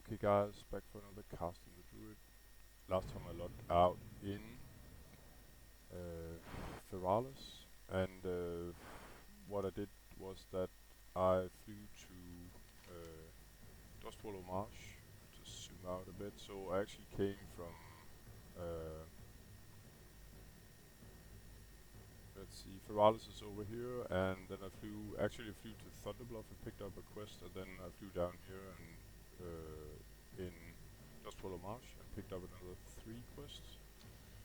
Okay guys, back for another casting the druid. Last time I logged out in Feralis, and what I did was that I flew to Dustwallow Marsh, to zoom out a bit. So I actually came from, uh, let's see, Feralis is over here, and then I flew to Thunderbluff and picked up a quest, and then I flew down here and in Dustwallow Marsh and picked up another 3 quests.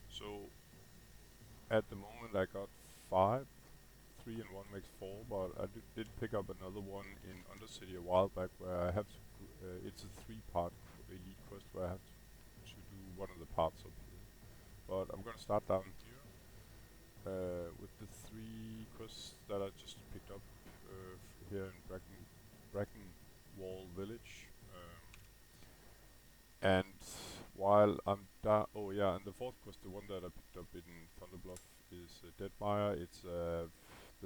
So at the moment I got 5. 3 and 1 makes 4, but I did pick up another one in Undercity a while back where I have to, it's a 3-part elite quest where I have to do one of the parts up here. But I'm gonna start down here with the 3 quests that I just picked up here in Brackenwall Village. And while I'm down, oh yeah, and the 4th quest, the one that I picked up in Thunderbluff, is Deadmire. It's the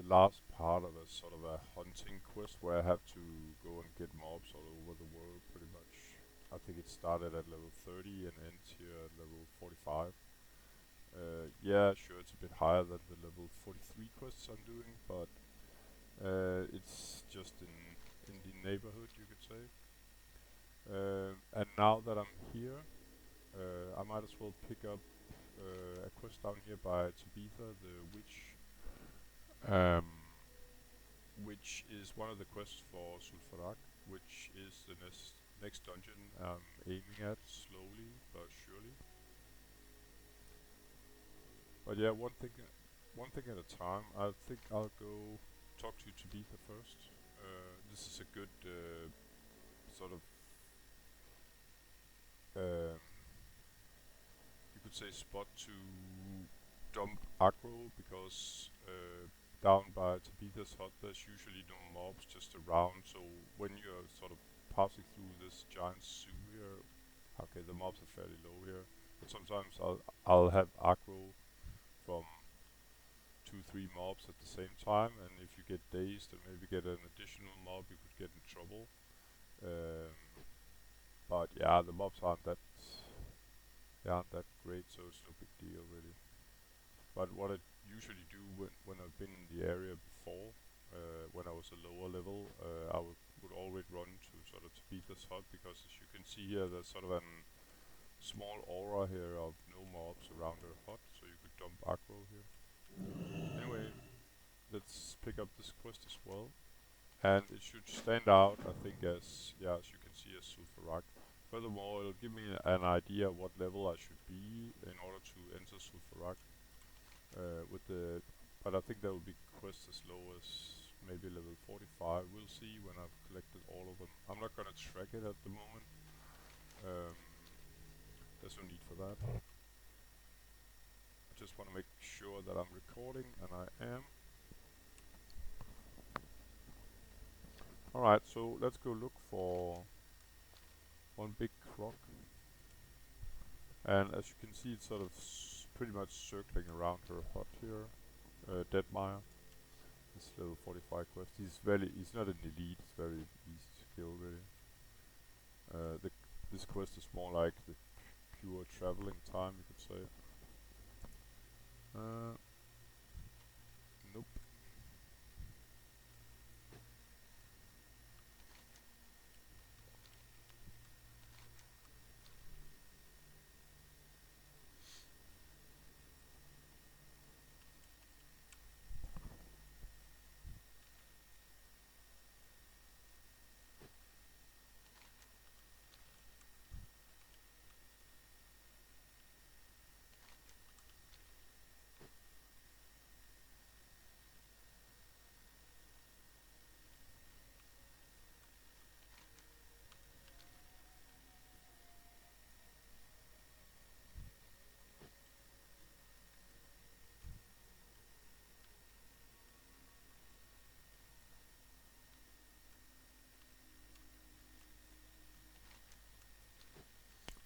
last part of a sort of a hunting quest where I have to go and get mobs all over the world, pretty much. I think it started at level 30 and ends here at level 45. Yeah, sure, it's a bit higher than the level 43 quests I'm doing, but it's just in the neighborhood, you could say. And now that I'm here, I might as well pick up a quest down here by Tabitha, the witch, which is one of the quests for Sulfarak, which is the next dungeon I'm aiming at, slowly but surely. But yeah, one thing at a time. I think I'll go talk to Tabitha first. This is a good sort of you could say spot to dump aggro, because down by Tabitha's hut there's usually no mobs just around, so when you're sort of passing through this giant zoo here, okay, the mobs are fairly low here, but sometimes I'll have aggro from 2-3 mobs at the same time, and if you get dazed and maybe get an additional mob, you could get in trouble. But yeah, the mobs aren't that great, so it's no big deal really. But what I usually do when I've been in the area before, when I was a lower level, I would always run to sort of Tabitha's hut, because as you can see here, there's sort of a small aura here of no mobs around her hut, so you could dump aggro here. Anyway, let's pick up this quest as well. And it should stand out, I think, as you can see, as Sulfarak. Furthermore, it'll give me an idea what level I should be in order to enter Sulfarak. But I think there will be quests as low as maybe level 45. We'll see when I've collected all of them. I'm not gonna track it at the moment. There's no need for that. I just want to make sure that I'm recording, and I am. Alright, so let's go look for one big croc. And as you can see, it's sort of pretty much circling around her hut here. Deadmire. This level 45 quest. He's not an elite, it's very easy to kill really. This quest is more like the pure traveling time, you could say. Nope.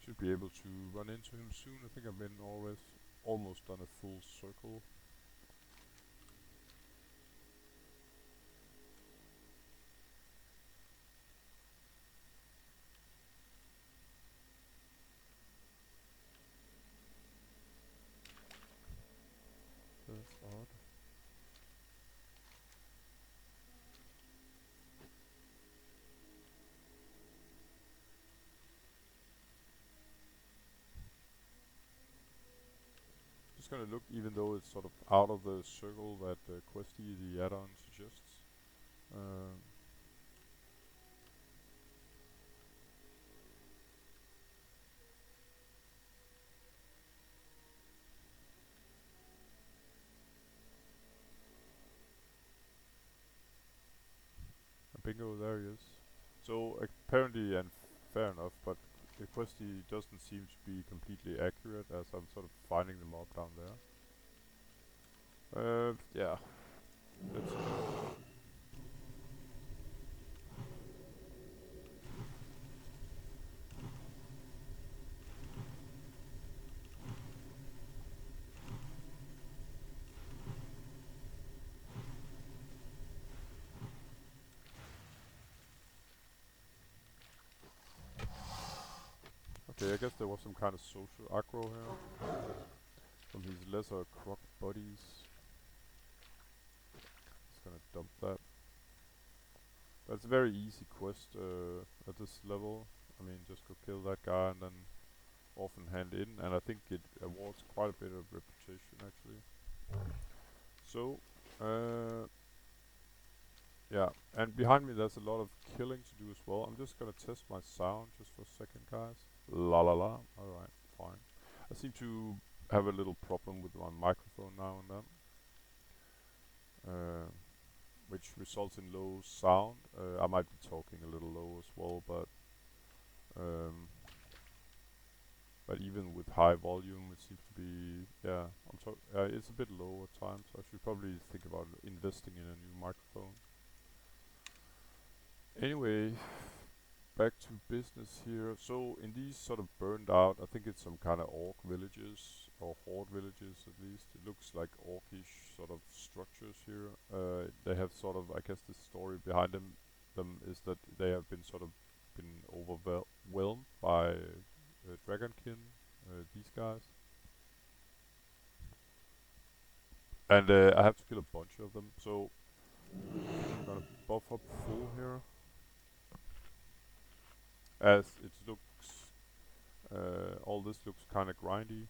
Should be able to run into him soon. I think I've been almost done a full circle. gonna look, even though it's sort of out of the circle that Questy, the add-on, suggests. Bingo, there he is. So apparently, and fair enough, but the Questy doesn't seem to be completely accurate as I'm sort of finding the mob down there. Yeah. Let's see. Okay, I guess there was some kind of social aggro here from his lesser croc buddies. Just gonna dump that. That's a very easy quest at this level. I mean, just go kill that guy and then often hand in, and I think it awards quite a bit of reputation actually. So, yeah, and behind me there's a lot of killing to do as well. I'm just gonna test my sound just for a second, guys. La la la. Alright, fine. I seem to have a little problem with my microphone now and then. Which results in low sound. I might be talking a little low as well, but even with high volume, it seems to be, yeah, it's a bit low at times. I should probably think about investing in a new microphone. Anyway, back to business here. So in these sort of burned out, I think it's some kind of orc villages, or horde villages at least. It looks like orcish sort of structures here. They have sort of, I guess the story behind them is that they have been sort of been overwhelmed by Dragonkin, these guys. And I have to kill a bunch of them, so I'm gonna buff up full here. As it looks, all this looks kinda grindy.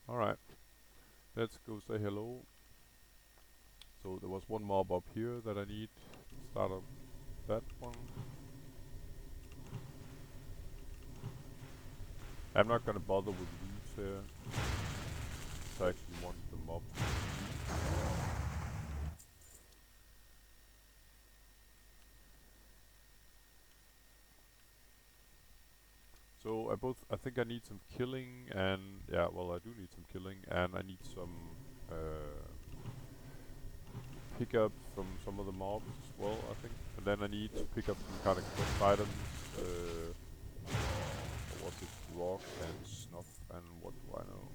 Alright, let's go say hello. So there was one mob up here that I need. Start up that one. I'm not gonna bother with roots here. I actually want the mob to eat. So I think I need some killing, and yeah, well, I do need some killing, and I need some pick up from some of the mobs as well, I think. And then I need to pick up some kind of quest items. What was it? Rock and snuff, and what do I know?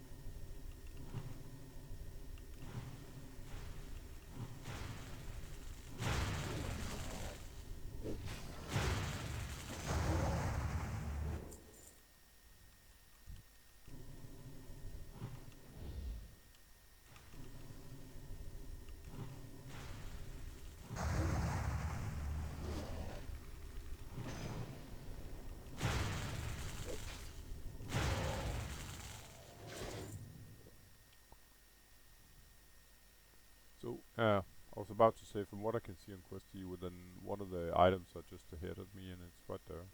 So, I was about to say, from what I can see on Questy, within one of the items are just ahead of me, and it's right there.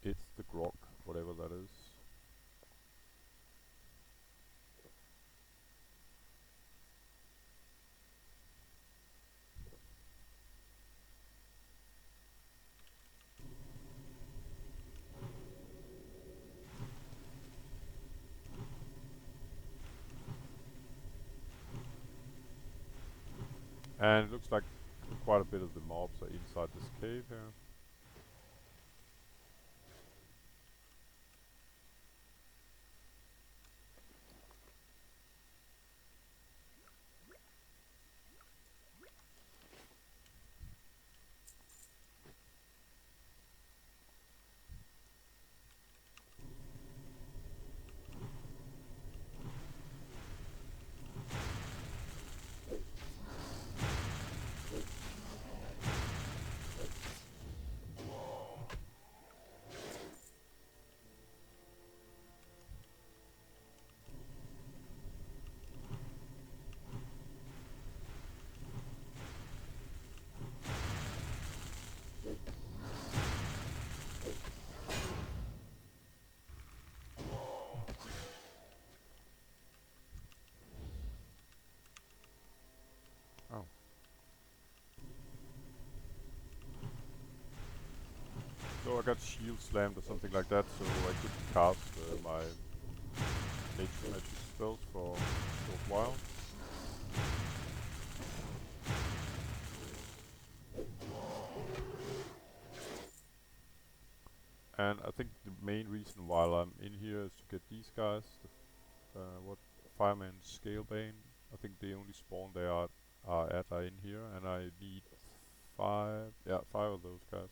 It's the grog, whatever that is. And it looks like quite a bit of the mobs are inside this cave here. So I got shield slammed or something like that, so I couldn't cast my nature magic spells for a short while. And I think the main reason why I'm in here is to get these guys. What Fireman Scalebane. I think the only spawn they are in here, and I need five of those guys.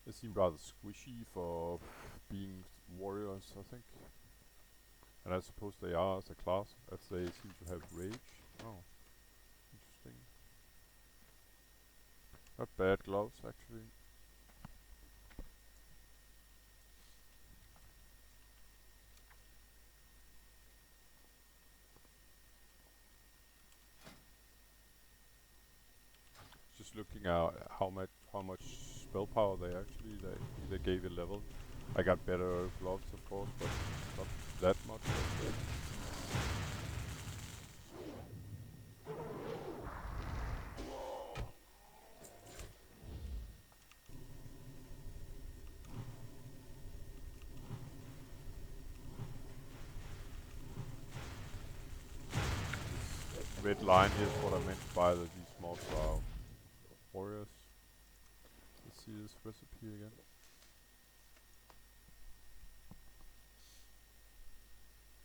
They seem rather squishy for being warriors, I think. And I suppose they are as a class, as they seem to have rage. Oh, interesting. Not bad gloves, actually. Just looking at how much spell power they gave a level. I got better gloves, of course, but not that much. This red line here is what I meant by these mobs are warriors. Let's see this recipe again.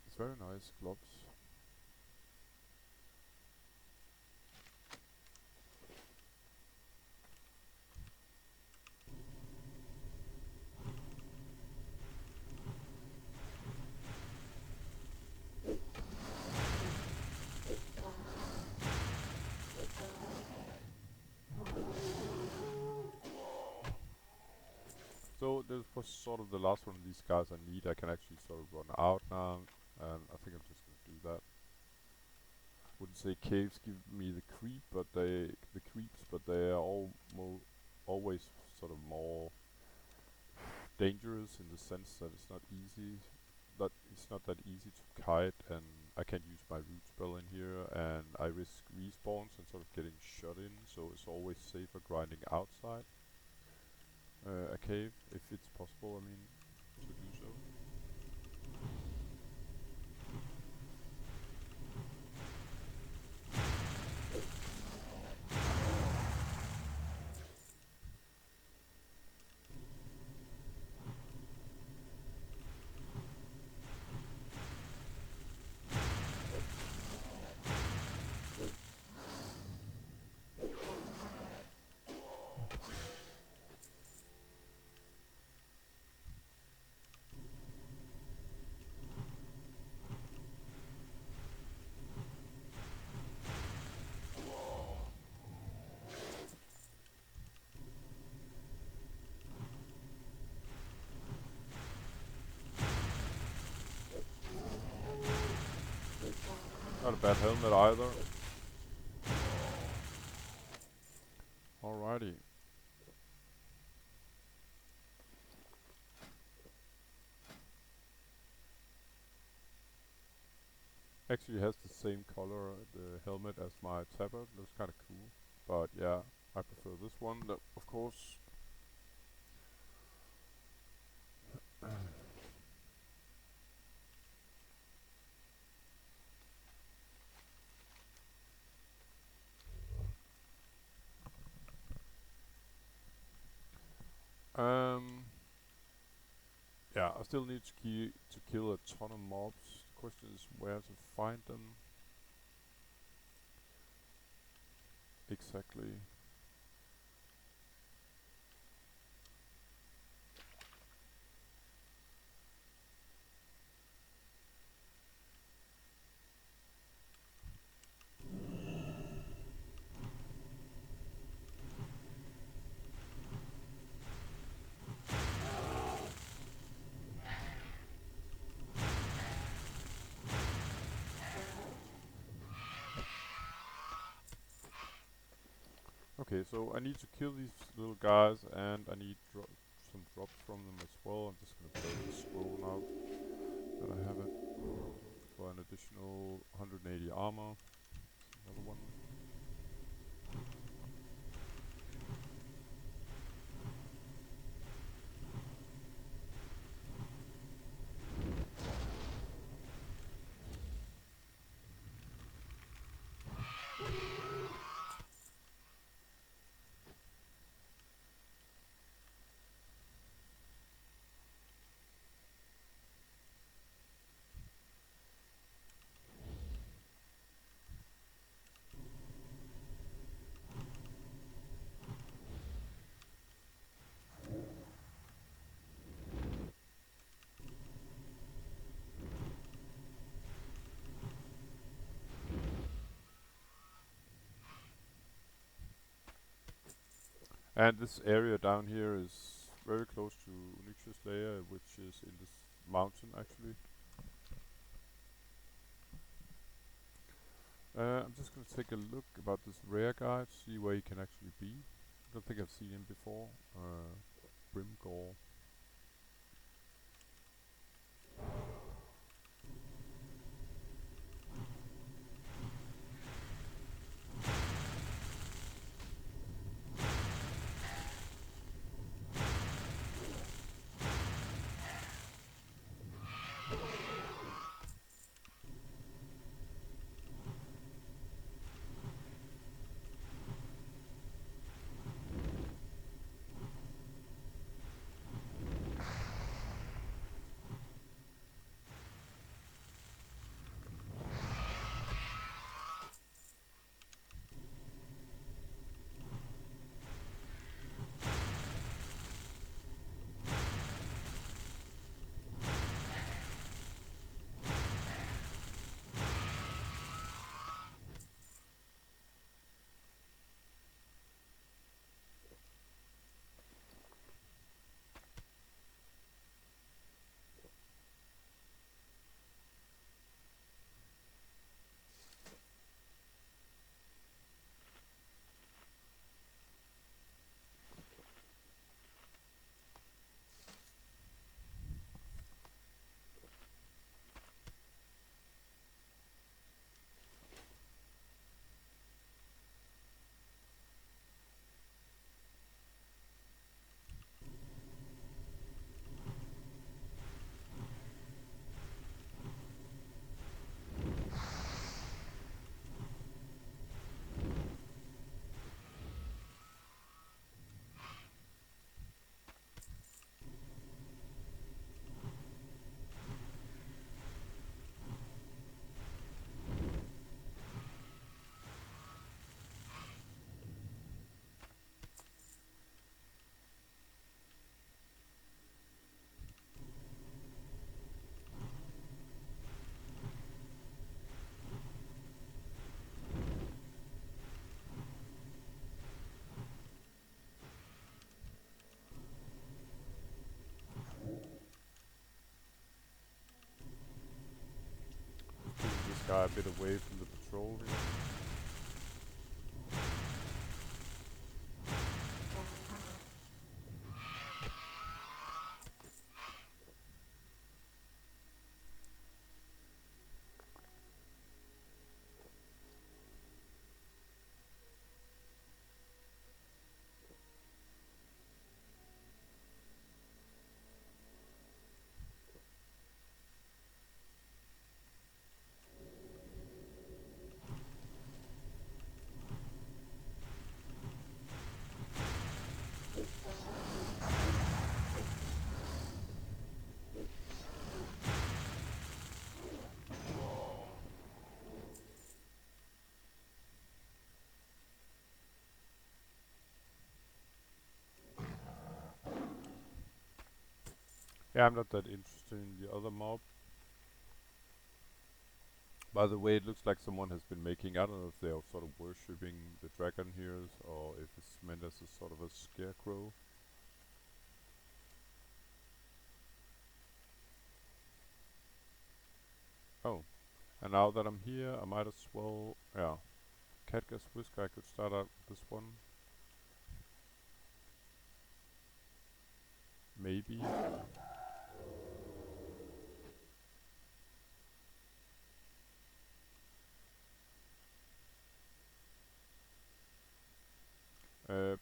It's very nice gloves. So this was sort of the last one of these guys I need. I can actually sort of run out now, and I think I'm just gonna do that. Wouldn't say caves give me the creeps, but they are always sort of more dangerous in the sense that it's not easy. That it's not that easy to kite, and I can't use my root spell in here, and I risk respawns and sort of getting shot in. So it's always safer grinding outside a cave if it's possible. I mean, to do so. Not a bad helmet either. Alrighty. Actually has the same color, the helmet, as my tabard. Looks kind of cool. But yeah, I prefer this one, of course. still need to kill a ton of mobs. The question is where to find them exactly. Okay, so I need to kill these little guys, and I need some drops from them as well. I'm just gonna burn the scroll now that I have it for an additional 180 armor. Another one. And this area down here is very close to Onyxia's lair, which is in this mountain actually. I'm just gonna take a look about this rare guy to see where he can actually be. I don't think I've seen him before. Brimgore. Pushing this guy a bit away from the patrol here. Yeah, I'm not that interested in the other mob. By the way, it looks like someone has been making, I don't know if they are sort of worshipping the dragon here, or if it's meant as a sort of a scarecrow. Oh, and now that I'm here, I might as well, yeah, Catgas Whisk, I could start out with this one. Maybe.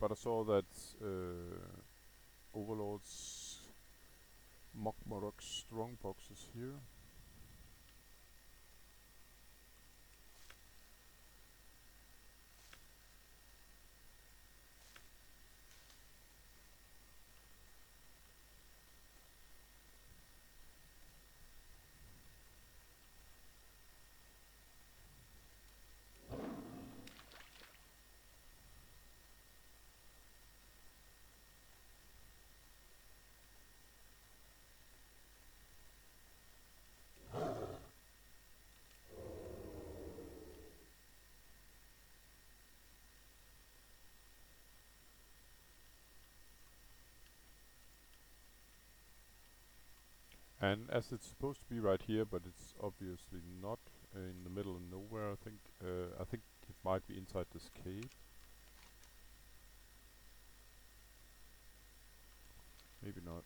But I saw that Overlord's Morokk strongbox is here. And as it's supposed to be right here, but it's obviously not in the middle of nowhere, I think it might be inside this cave. Maybe not.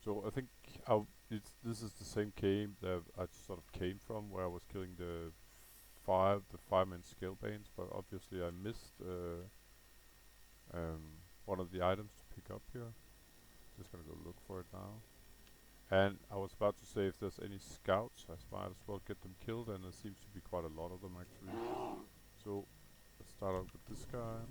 So I think this is the same cave that I sort of came from, where I was killing the fireman scalebanes, but obviously I missed one of the items to pick up here. Just gonna go look for it now. And I was about to say, if there's any scouts, I might as well get them killed, and there seems to be quite a lot of them actually. So let's start out with this guy.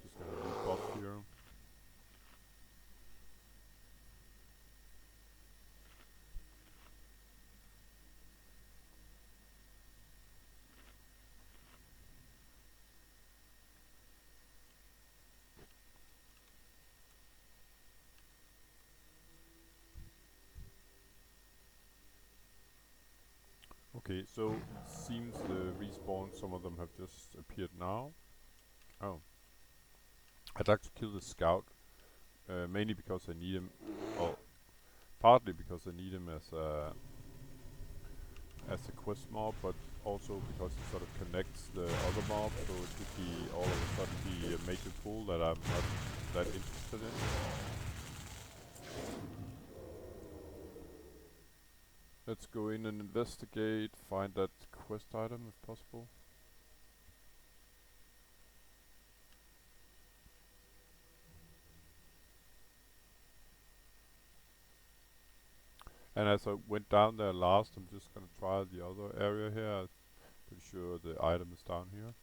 Just gonna rebuff here. Okay, so it seems the respawn, some of them have just appeared now. Oh. I'd like to kill the scout, mainly because I need him, well, partly because I need him as a quest mob, but also because it sort of connects the other mob, so it could be all of a sudden be a major pull that I'm not that interested in. Let's go in and investigate, find that quest item if possible. And as I went down there last, I'm just gonna try the other area here. I'm pretty sure the item is down here.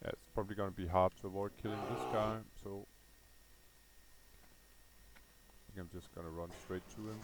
Yeah, it's probably gonna be hard to avoid killing this guy, so I think I'm just gonna run straight to him.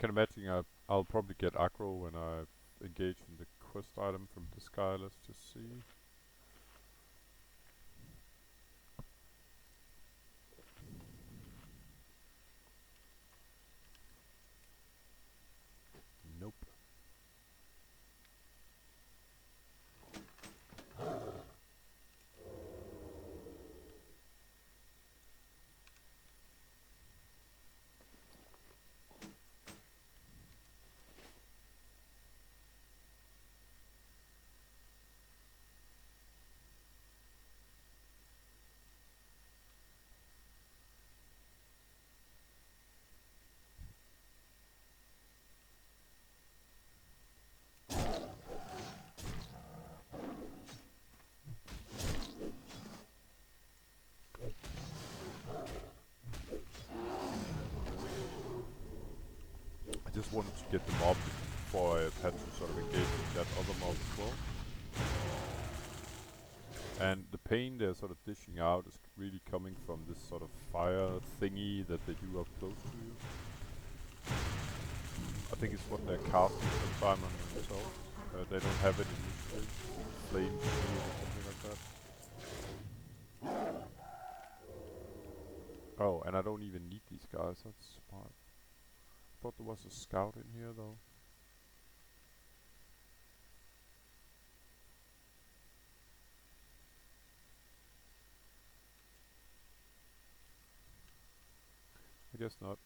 can imagine I'll probably get aggro when I engage in the quest item from this guy. Let's just see. Nope. I just wanted to get the mob before I had to sort of engage with that other mob as well. And the pain they're sort of dishing out is really coming from this sort of fire thingy that they do up close to you. I think it's what they're casting sometime on themselves. They don't have it initially. Flame shield or something like that. Oh, and I don't even need these guys. That's smart. Thought there was a scout in here though. I guess not.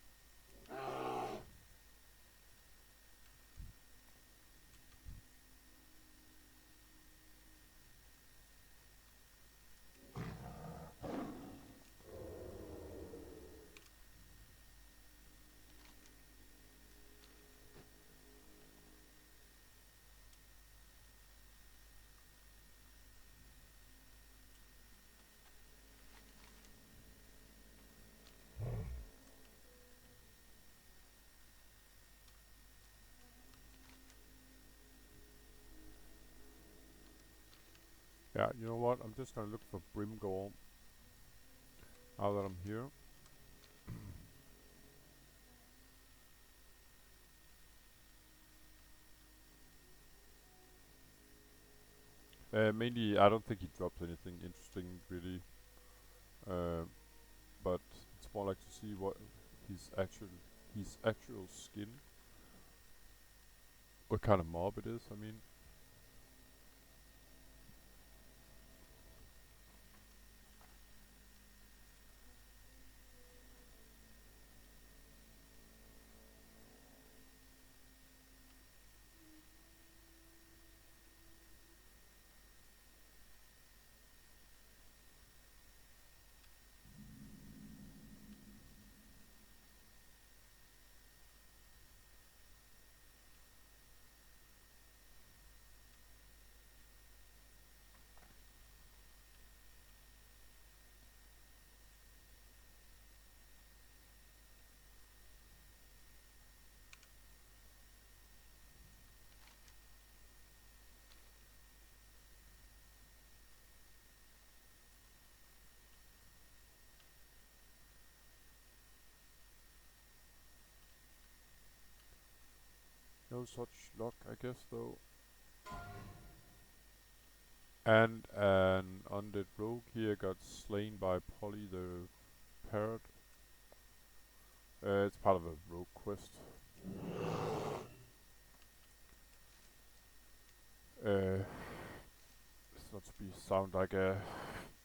Yeah, you know what? I'm just gonna look for Brimgore now that I'm here. Mainly, I don't think he drops anything interesting really, but it's more like to see what his actual skin, what kind of mob it is. I mean, no such luck, I guess though. And an undead rogue here got slain by Polly the parrot. It's part of a rogue quest. It's not to be sound like a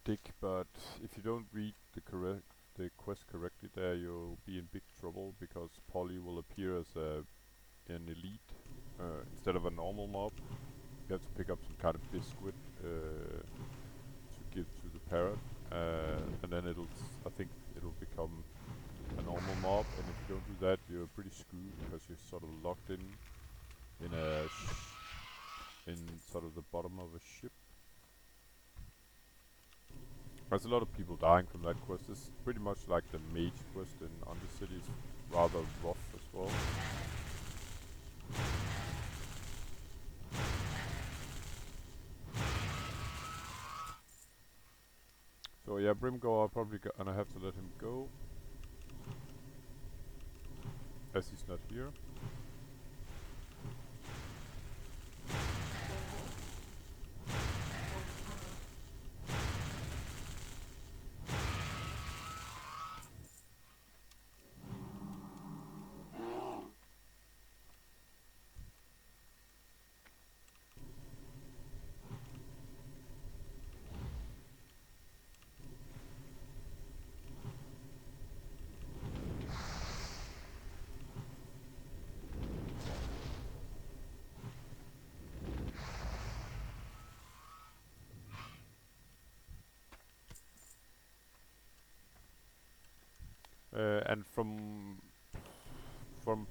dick, but if you don't read the quest correctly there, you'll be in big trouble because Polly will appear as an elite instead of a normal mob. You have to pick up some kind of biscuit to give to the parrot, and then I think it'll become a normal mob. And if you don't do that, you're pretty screwed because you're sort of locked in in sort of the bottom of a ship. There's a lot of people dying from that quest. It's pretty much like the mage quest in Undercity. It's rather rough as well. So yeah, Brimgore, I'm probably gonna have to let him go. as he's not here. And from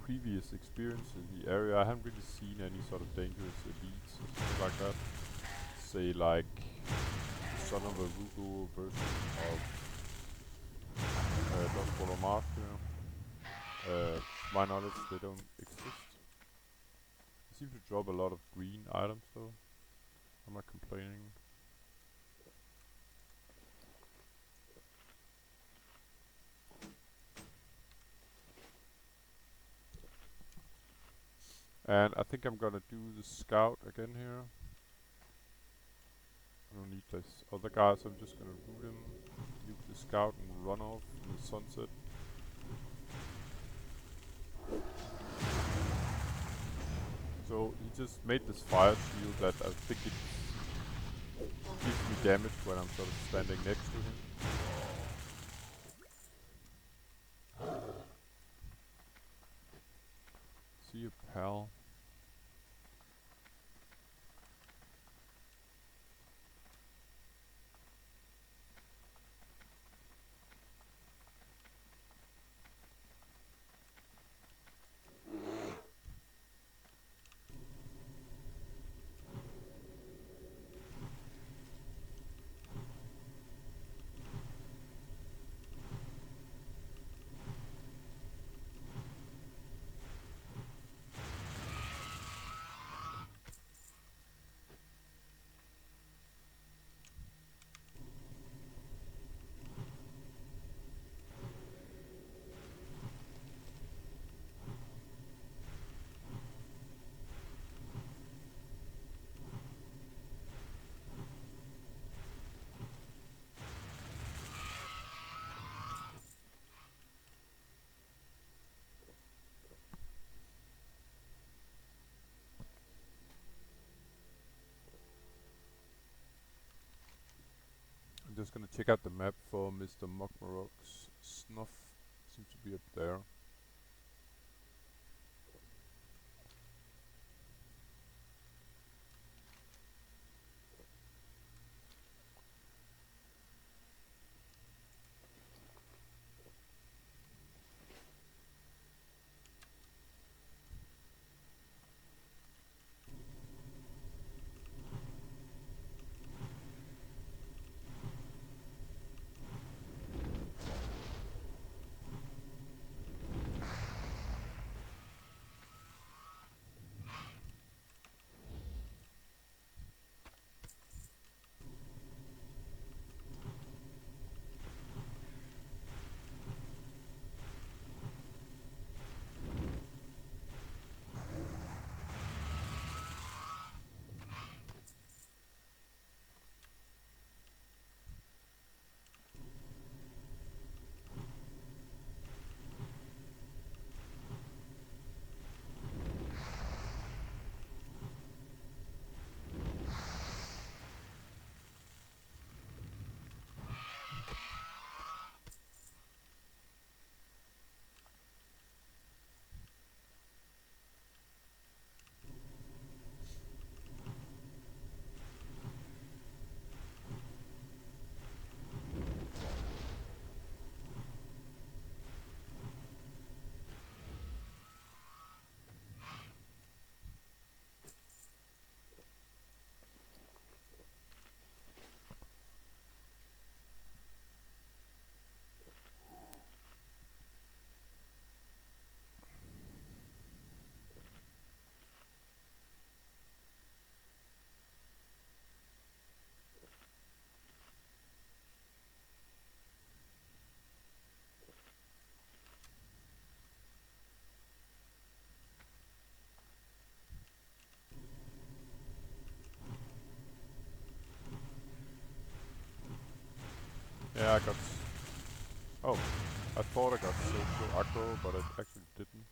previous experience in the area, I haven't really seen any sort of dangerous elites or something like that. Say like Son of a Rugo version of Dustwallow Marsh, you know. To my knowledge, they don't exist. They seem to drop a lot of green items though. I'm not complaining. And I think I'm gonna do the scout again here. I don't need this other guy, so I'm just gonna root him, nuke the scout and run off in the sunset. So he just made this fire shield that I think it gives me damage when I'm sort of standing next to him. See you, pal. I'm just gonna check out the map for Mr. Mockmorock's snuff. Seems to be up there. Yeah, I got... Oh, I thought I got social aggro, but I actually didn't.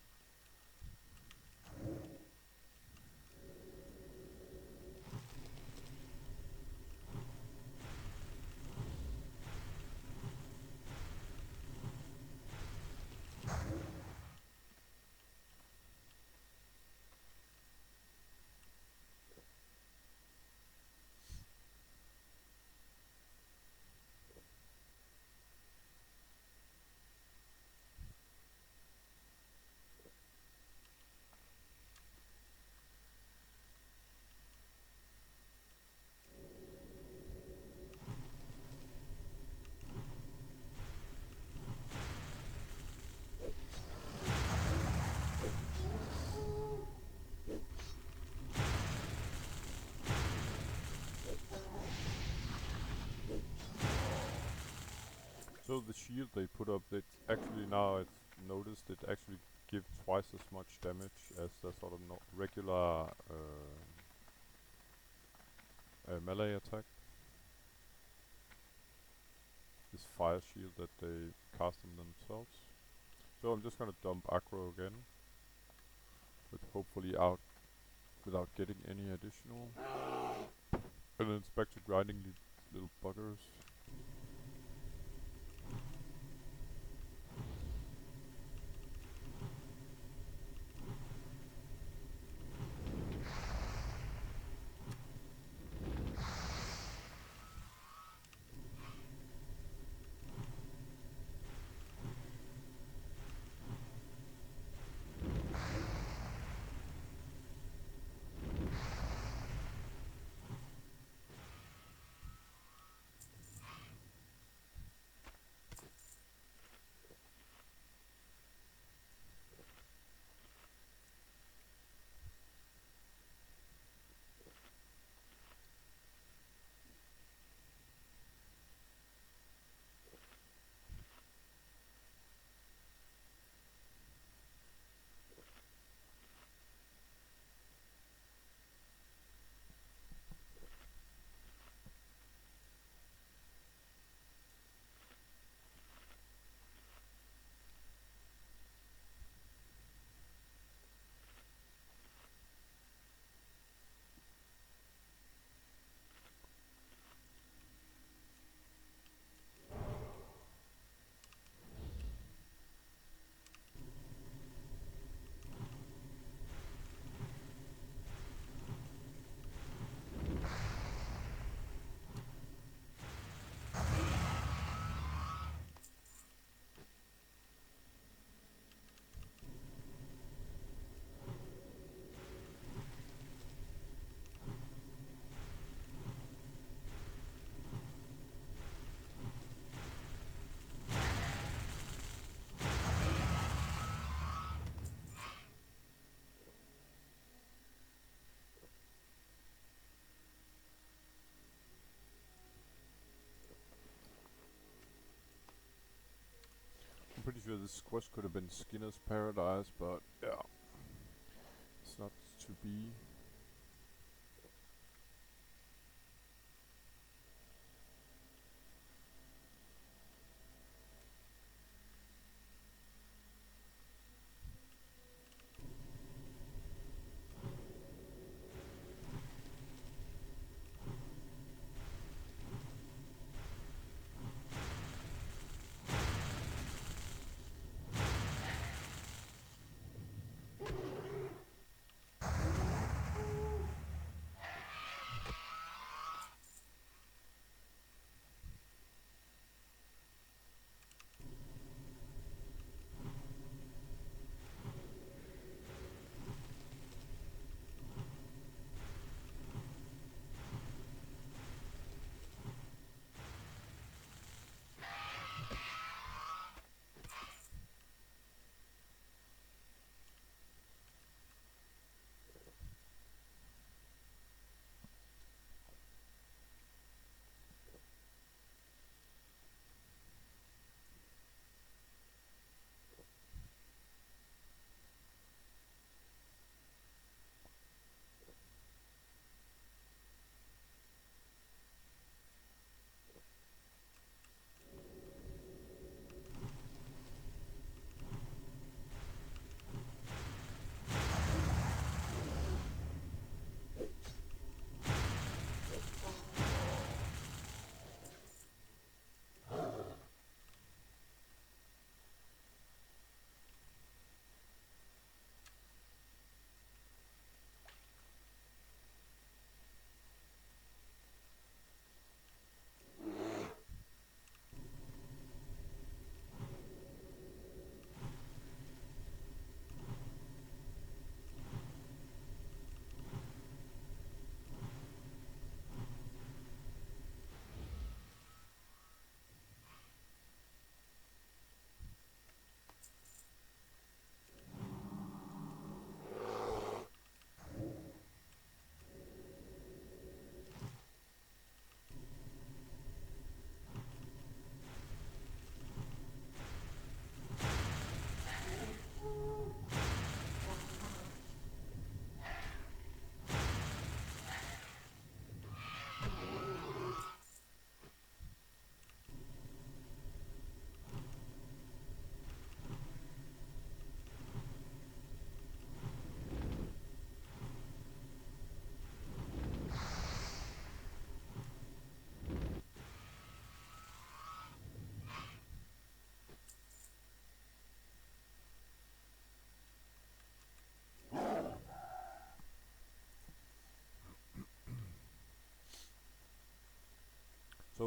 So the shield they put up, it's actually now I've noticed it actually gives twice as much damage as the sort of regular melee attack. This fire shield that they cast on themselves. So I'm just gonna dump aggro again, but hopefully out without getting any additional. And then it's back to grinding these little buggers. I'm pretty sure this quest could have been Skinner's Paradise, but yeah, it's not to be.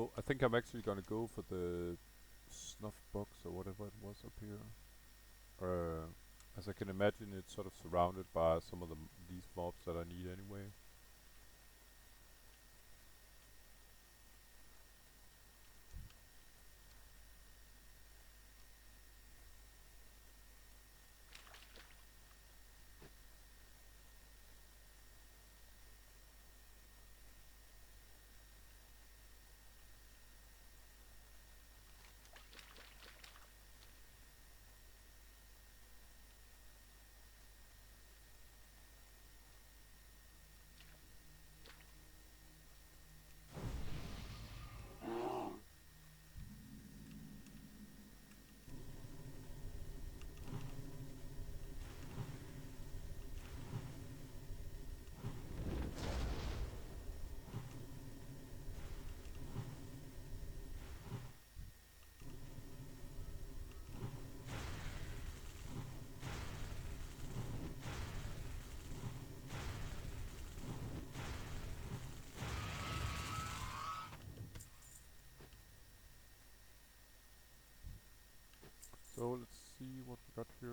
So I think I'm actually gonna go for the snuff box or whatever it was up here. As I can imagine, it's sort of surrounded by some of these mobs that I need anyway. So let's see what we got here.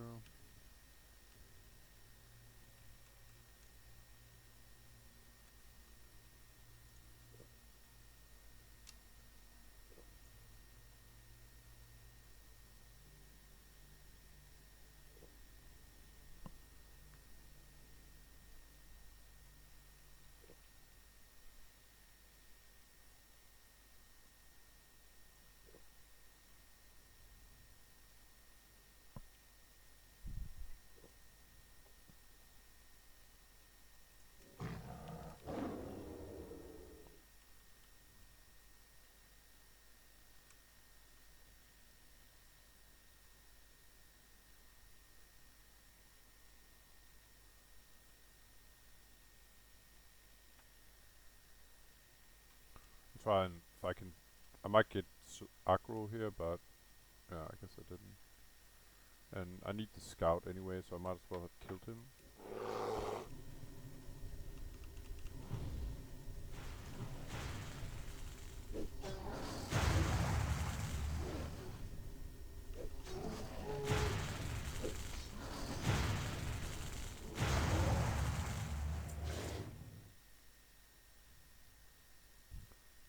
Try and if I can, I might get aggro here, but yeah, I guess I didn't. And I need the scout anyway, so I might as well have killed him.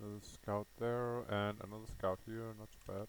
Another scout there, and another scout here, not too bad.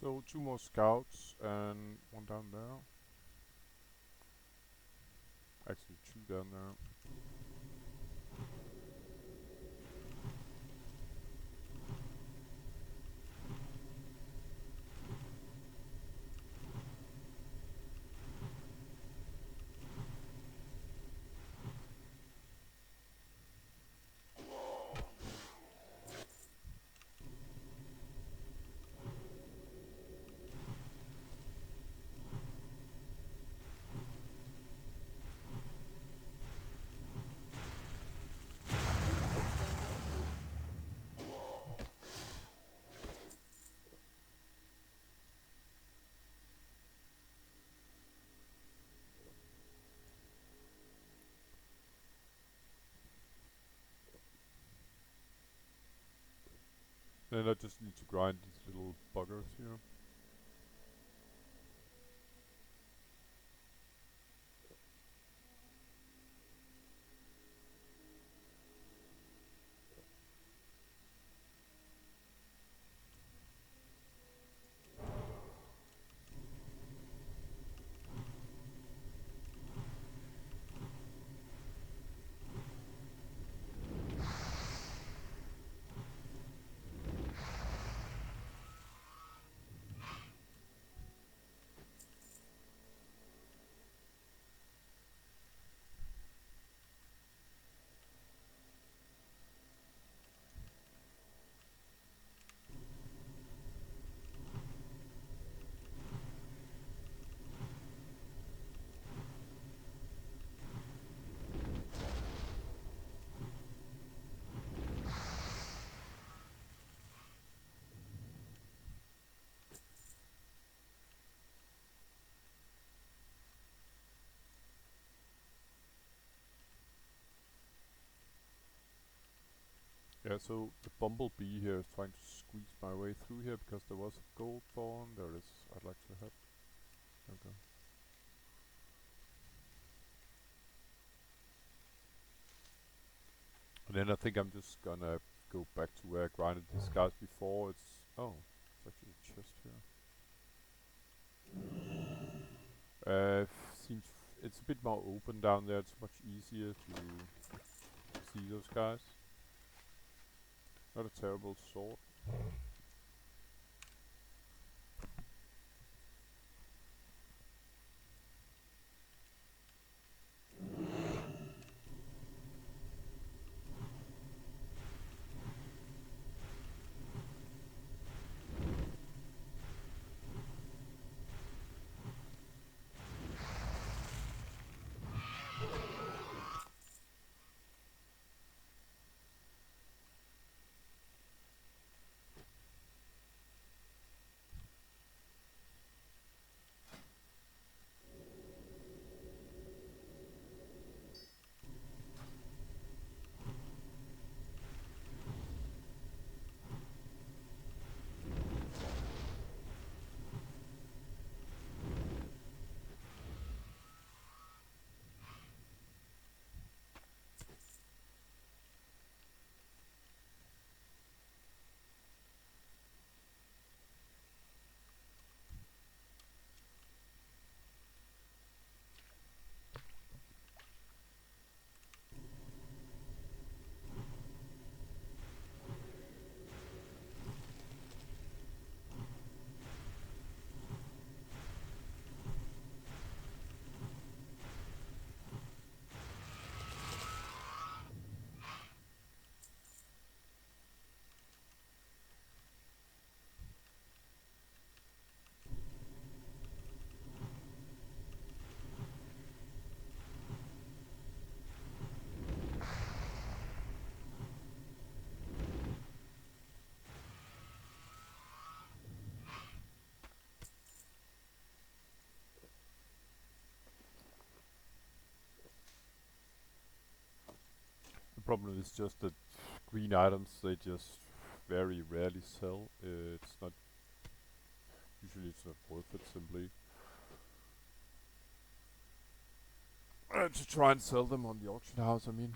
So 2 more scouts and 1 down there. Actually 2 down there. I just need to grind these little buggers here. Yeah, so the bumblebee here is trying to squeeze my way through here because there was a gold thorn. There it is. I'd like to have. Okay. And then I think I'm just gonna go back to where I grinded these guys before. It's it's actually a chest here. Seems it's a bit more open down there. It's much easier to see those guys. Not a terrible sword. The problem is just that green items they just very rarely sell. It's not usually it's not worth it simply to try and sell them on the auction house. I mean.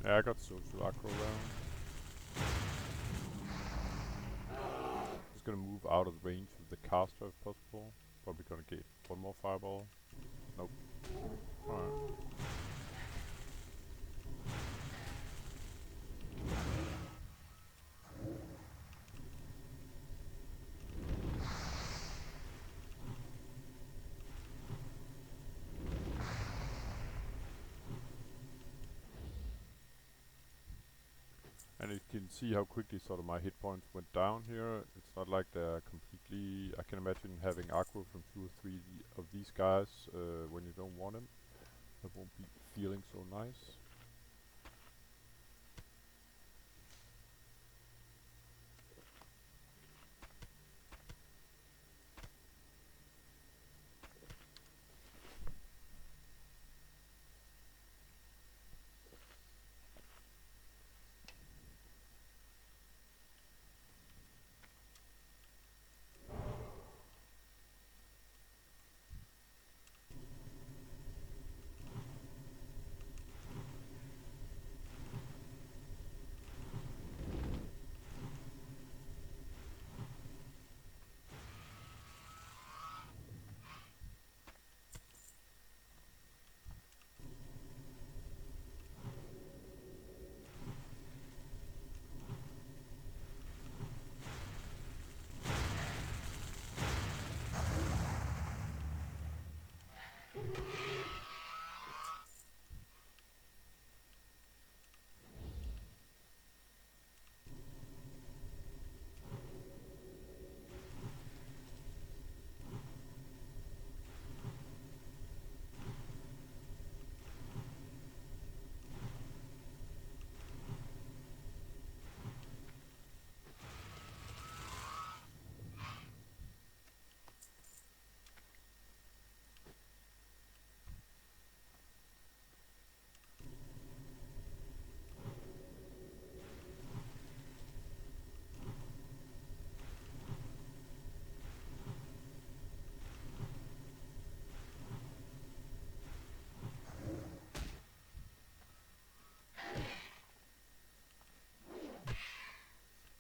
Yeah, I got social aggro down. Just gonna move out of the range of the caster if possible. Probably gonna get one more fireball. Nope. Alright. And you can see how quickly sort of my hit points went down here. It's not like they're completely... I can imagine having aggro from 2 or 3 of these guys when you don't want them. That won't be feeling so nice.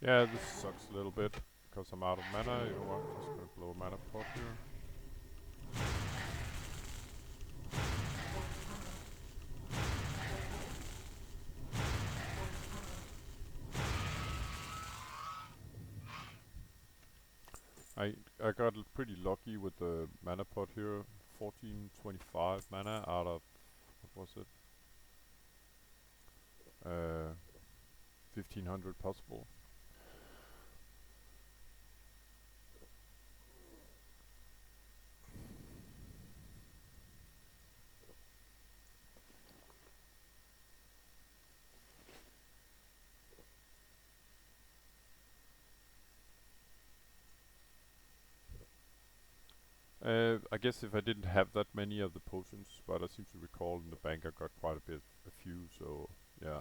Yeah, this sucks a little bit because I'm out of mana. You know what? I'm just gonna blow a mana pot here. I got pretty lucky with the mana pot here. 1425 mana out of, what was it? 1500 possible. I guess if I didn't have that many of the potions, but I seem to recall in the bank I got quite a few, so yeah.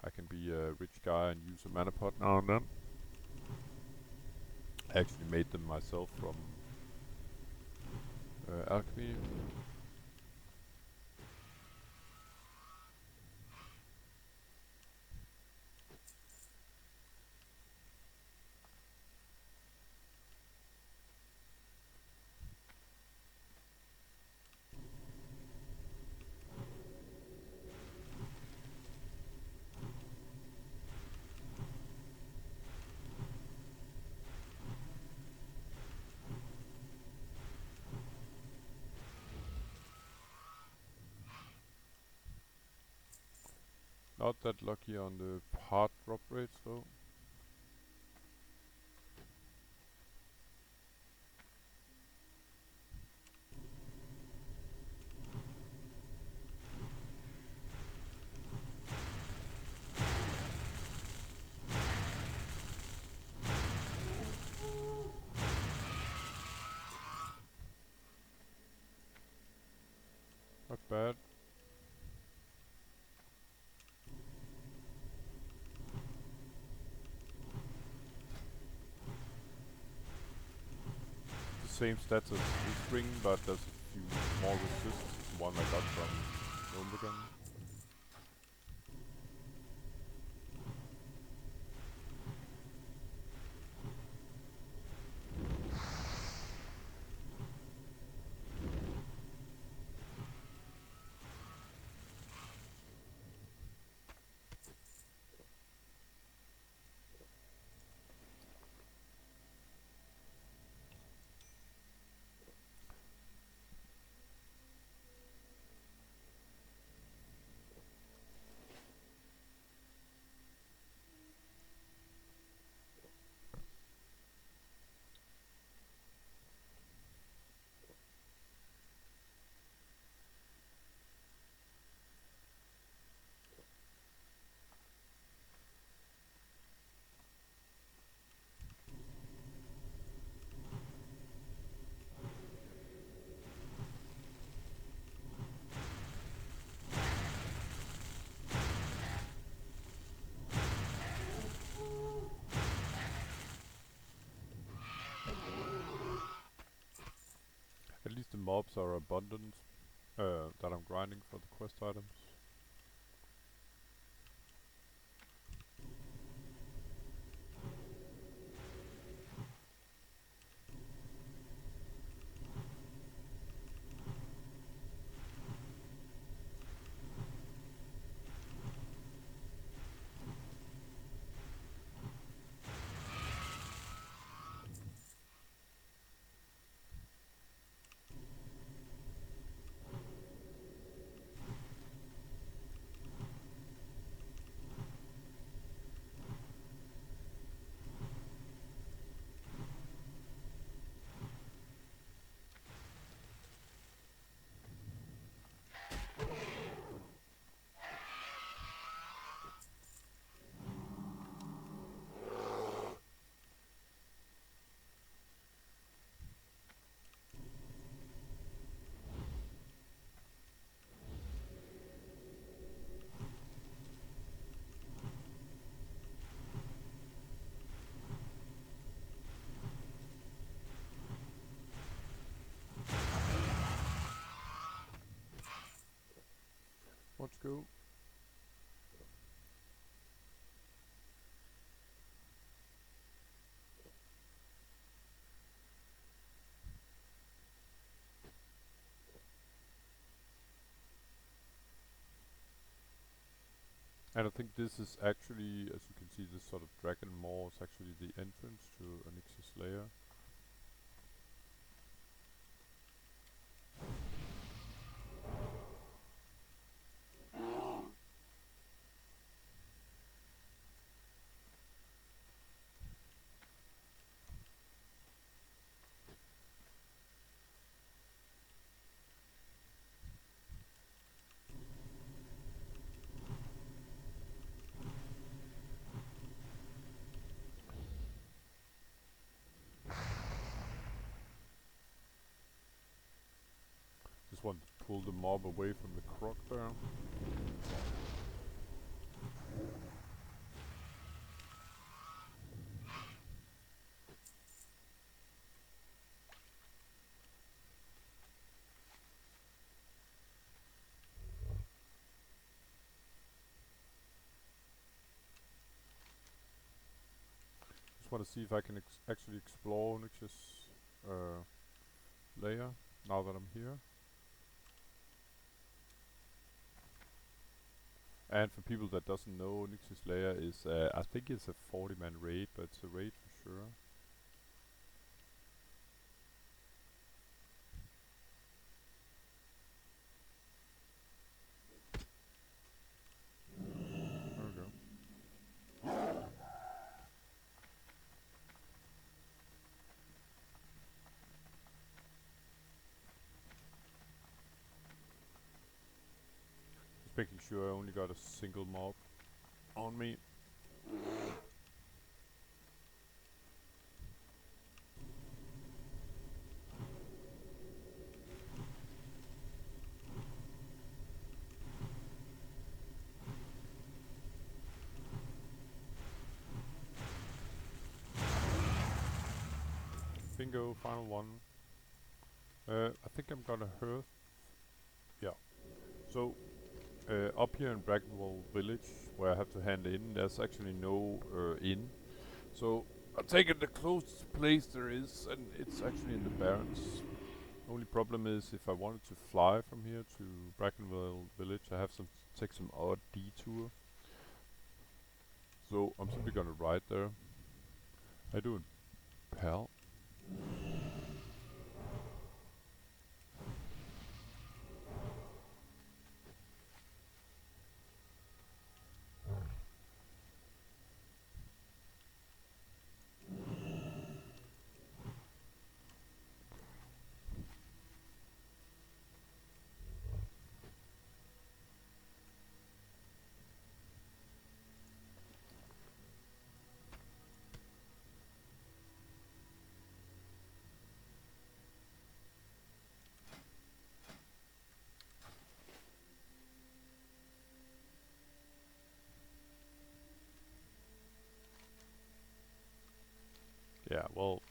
I can be a rich guy and use a mana pot now and then. I actually made them myself from alchemy. Not that lucky on the hard drop rates though. Not bad. The same stats as this ring, but there's a few more resists. One I got from Overlord. mobs are abundant that I'm grinding for the quest items. Let's go. And I think this is actually, as you can see, this sort of dragon maw is actually the entrance to Onyx's lair. Just want to pull the mob away from the croc there. Just want to see if I can actually explore Onyx's lair now that I'm here. And for people that doesn't know, Onyx's lair is, I think it's a 40-man raid, but it's a raid for sure. There we go. Just making sure I only got a single mob on me. Bingo, final one. I think I'm gonna hearth. Yeah. So, up here in Brackenwell village, where I have to hand in, there's actually no inn. So, I'm taking the closest place there is, and it's actually in the Barrens. Only problem is, if I wanted to fly from here to Brackenwell village, I have to take some odd detour. So, I'm simply gonna ride there. How you doing, pal? Yeah, well,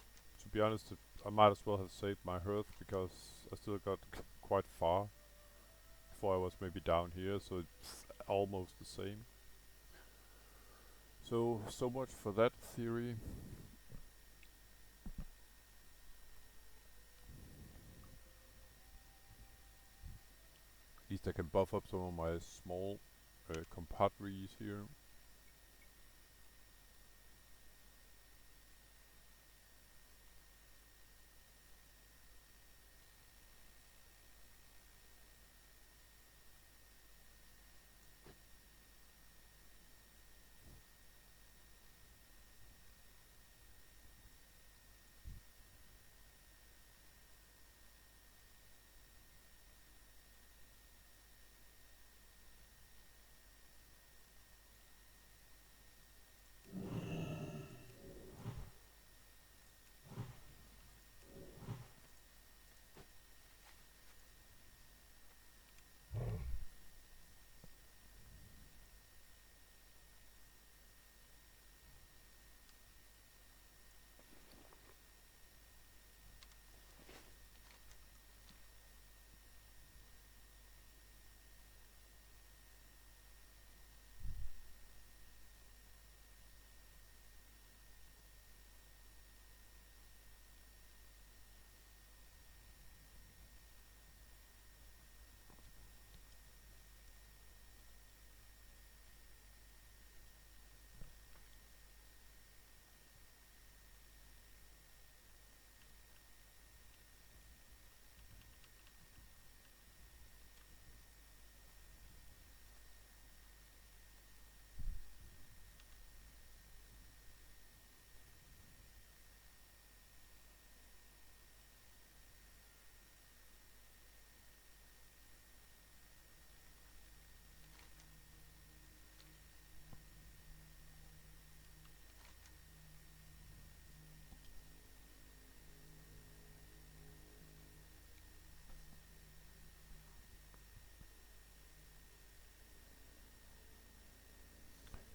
to be honest, I might as well have saved my hearth because I still got quite far before I was maybe down here, so it's almost the same. So much for that theory. At least I can buff up some of my small compadres here.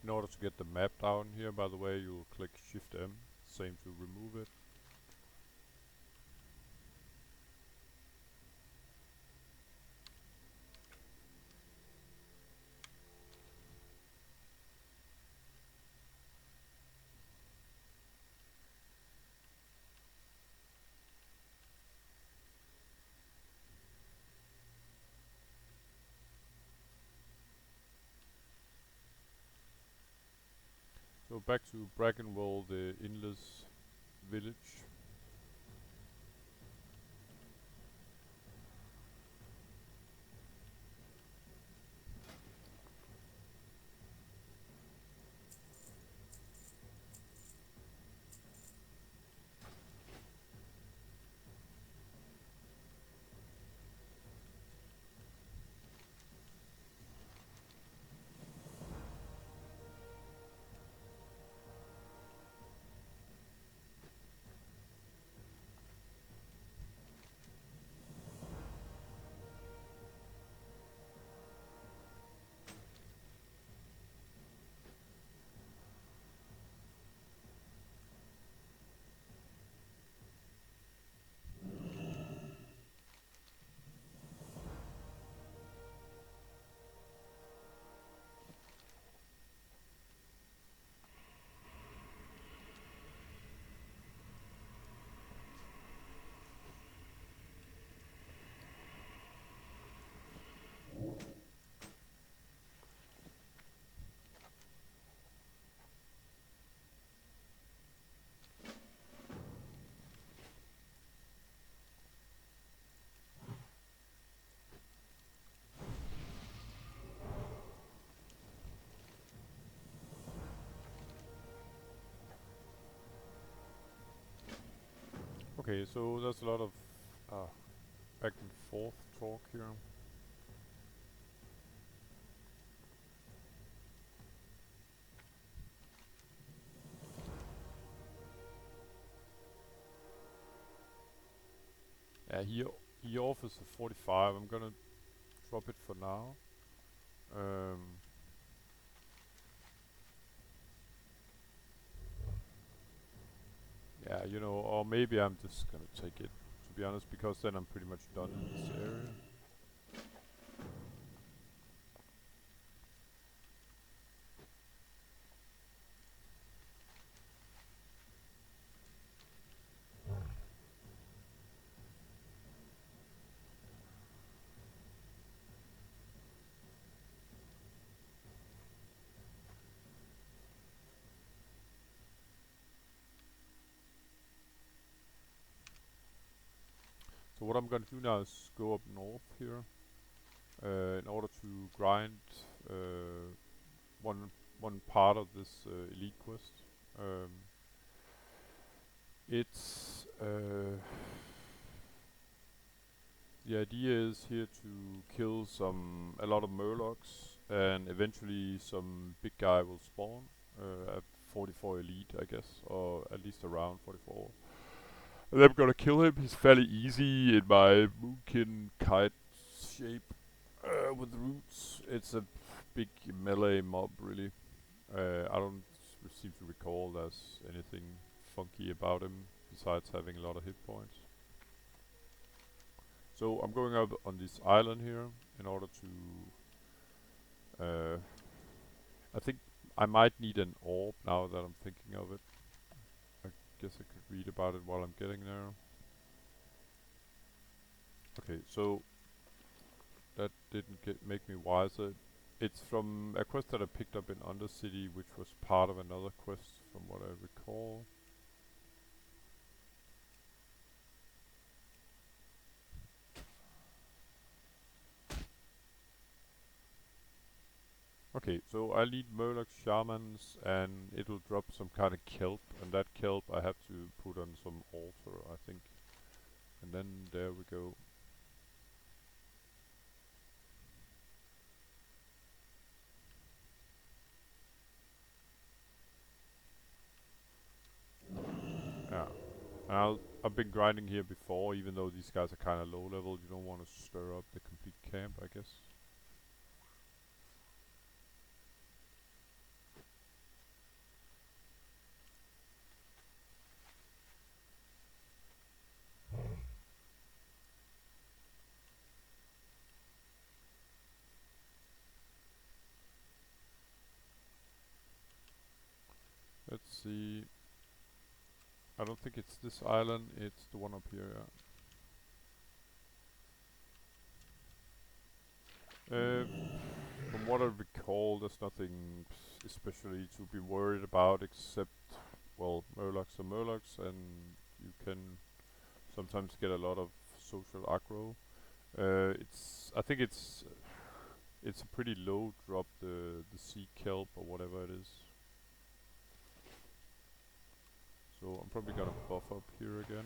In order to get the map down here, by the way, you'll click Shift M, same to remove it. So back to Brackenwell, the Inless village. Okay, so there's a lot of back and forth talk here. Yeah, he offers a 45. I'm gonna drop it for now. Yeah, you know, or maybe I'm just gonna take it, to be honest, because then I'm pretty much done in this area. So what I'm gonna do now is go up north here, in order to grind uh, one one part of this elite quest. Um, it's the idea is here to kill a lot of Murlocs, and eventually some big guy will spawn at 44 elite, I guess, or at least around 44. And I'm gonna kill him. He's fairly easy in my Moonkin kite shape with roots. It's a big melee mob, really. I don't seem to recall there's anything funky about him besides having a lot of hit points. So I'm going up on this island here in order to. I think I might need an orb now that I'm thinking of it. I guess I could read about it while I'm getting there. Okay, so that didn't make me wiser. It's from a quest that I picked up in Undercity, which was part of another quest, from what I recall. Okay, so I need Murloc Shamans, and it'll drop some kind of kelp, and that kelp I have to put on some altar, I think. And then there we go. Yeah. I've been grinding here before, even though these guys are kind of low level. You don't want to stir up the complete camp, I guess. Let's see. I don't think it's this island. It's the one up here. Yeah. From what I recall, there's nothing especially to be worried about, except, well, Murlocs are Murlocs, and you can sometimes get a lot of social aggro. I think it's a pretty low drop, the sea kelp or whatever it is. So I'm probably gonna buff up here again.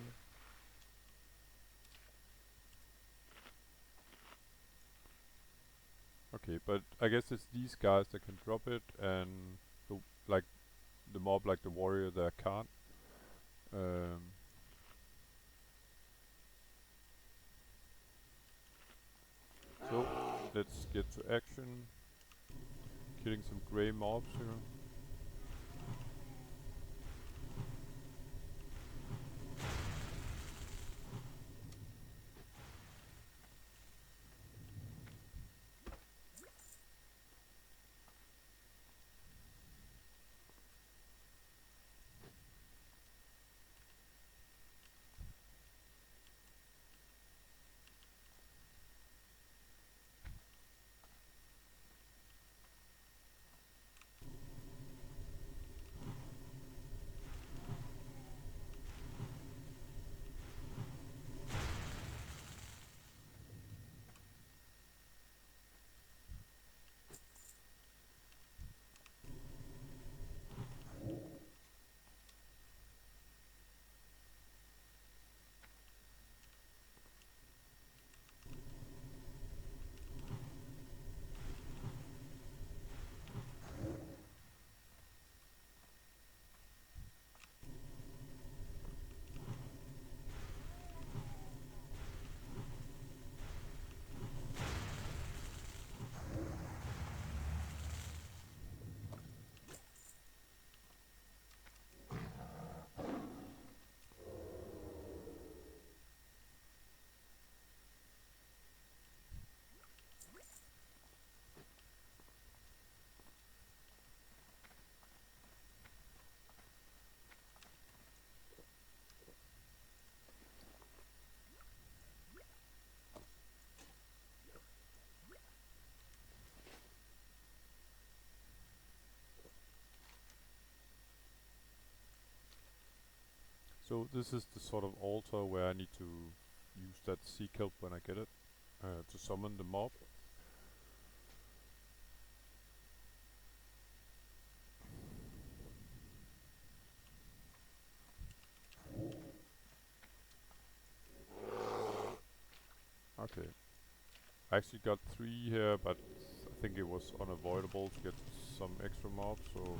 Okay, but I guess it's these guys that can drop it, and the like the mob like the warrior that can't. Um, so let's get to action. Killing some grey mobs here. So this is the sort of altar where I need to use that sea kelp when I get it to summon the mob. Okay. I actually got 3 here, but I think it was unavoidable to get some extra mobs, so...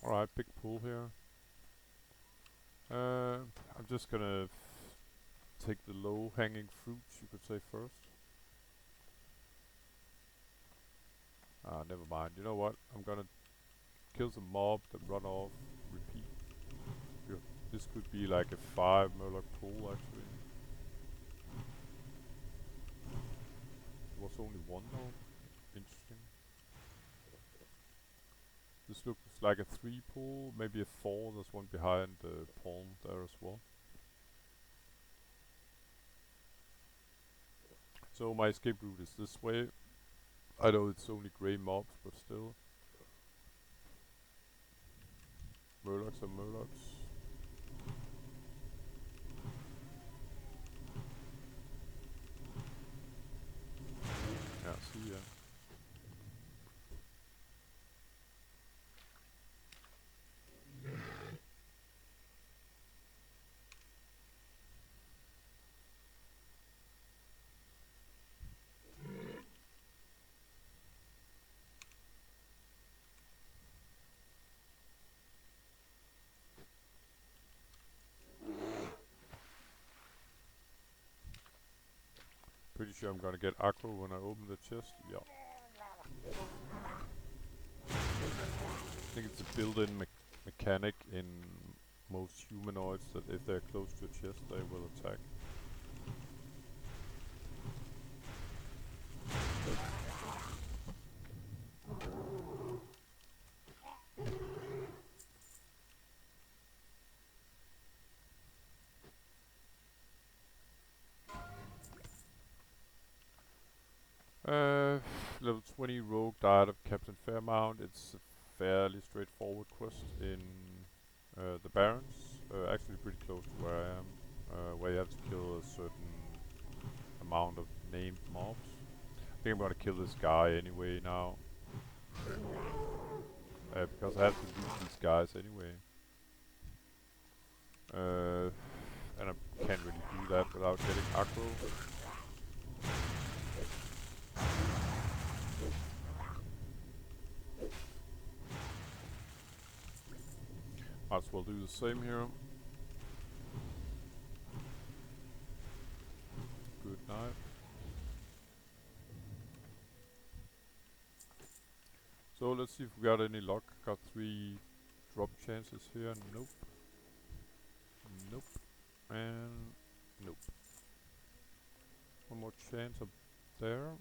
Alright, big pool here. I'm just gonna take the low-hanging fruits, you could say, first. Ah, never mind. You know what? I'm gonna kill some mob, then run off, repeat. This could be like a 5 Morokk pool, actually. There was only one though. Interesting. This looks like a 3 pool, maybe a 4. There's one behind the palm there as well. So my escape route is this way. I know it's only grey mobs, but still. Murlocs are Murlocs. Yeah, see ya. sure I'm gonna get aggro when I open the chest. Yeah. I think it's a built-in mechanic in most humanoids that if they're close to a chest, they will attack. Level 20 Rogue Diet of Captain Fairmount. It's a fairly straightforward quest in the Barrens. Actually pretty close to where I am. Where you have to kill a certain amount of named mobs. I think I'm gonna kill this guy anyway now. Because I have to loot these guys anyway. And I can't really do that without getting aggro. Might as well do the same here. Good night. So let's see if we got any luck. Got 3 drop chances here. Nope. Nope. And nope. One more chance up there.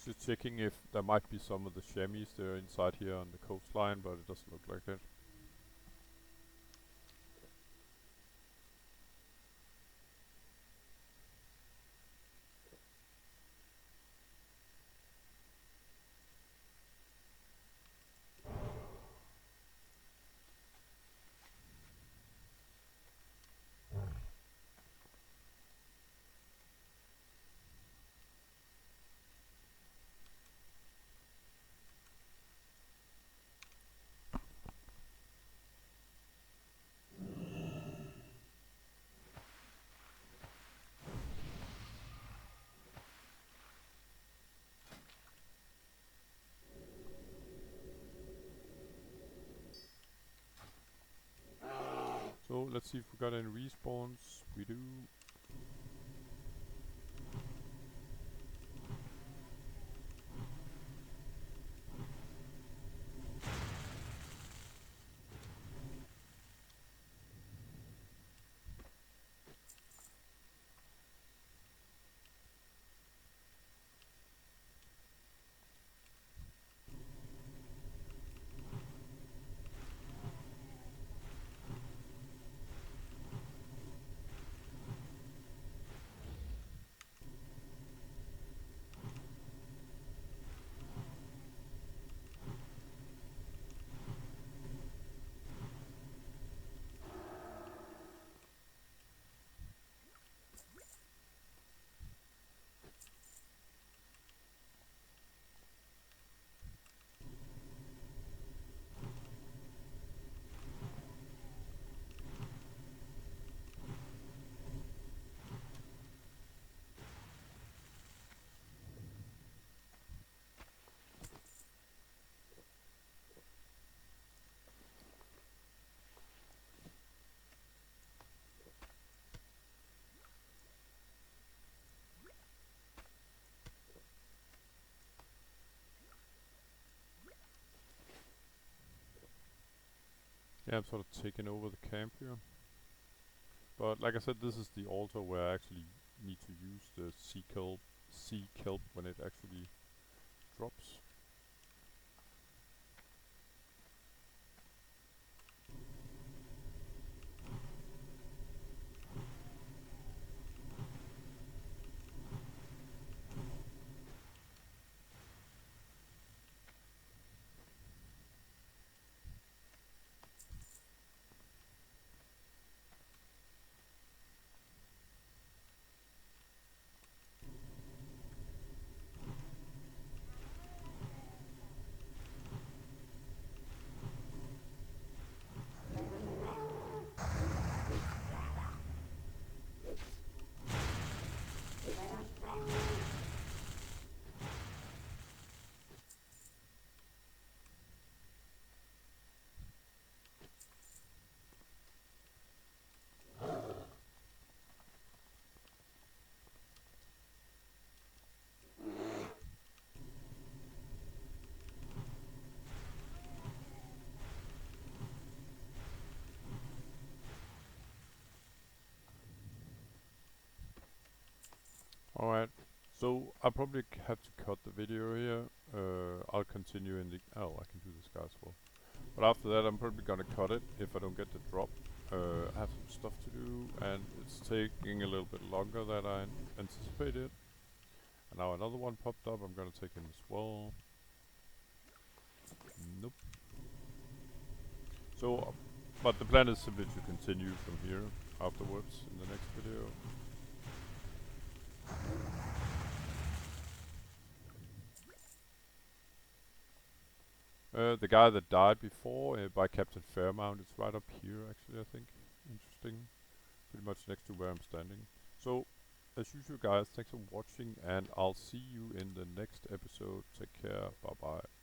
Just checking if there might be some of the chamois there inside here on the coastline, but it doesn't look like it. So let's see if we got any respawns. We do. Yeah, I'm sort of taking over the camp here. But like I said, this is the altar where I actually need to use the sea kelp when it actually drops. So I'll probably have to cut the video here. I'll continue in the... Oh, I can do this guy as well. But after that I'm probably gonna cut it if I don't get the drop. I have some stuff to do and it's taking a little bit longer than I anticipated. And now another one popped up, I'm gonna take him as well. Nope. So, but the plan is simply to continue from here afterwards in the next video. The guy that died before by Captain Fairmount is right up here actually, I think. Interesting. Pretty much next to where I'm standing. So, as usual guys, thanks for watching and I'll see you in the next episode. Take care, bye bye.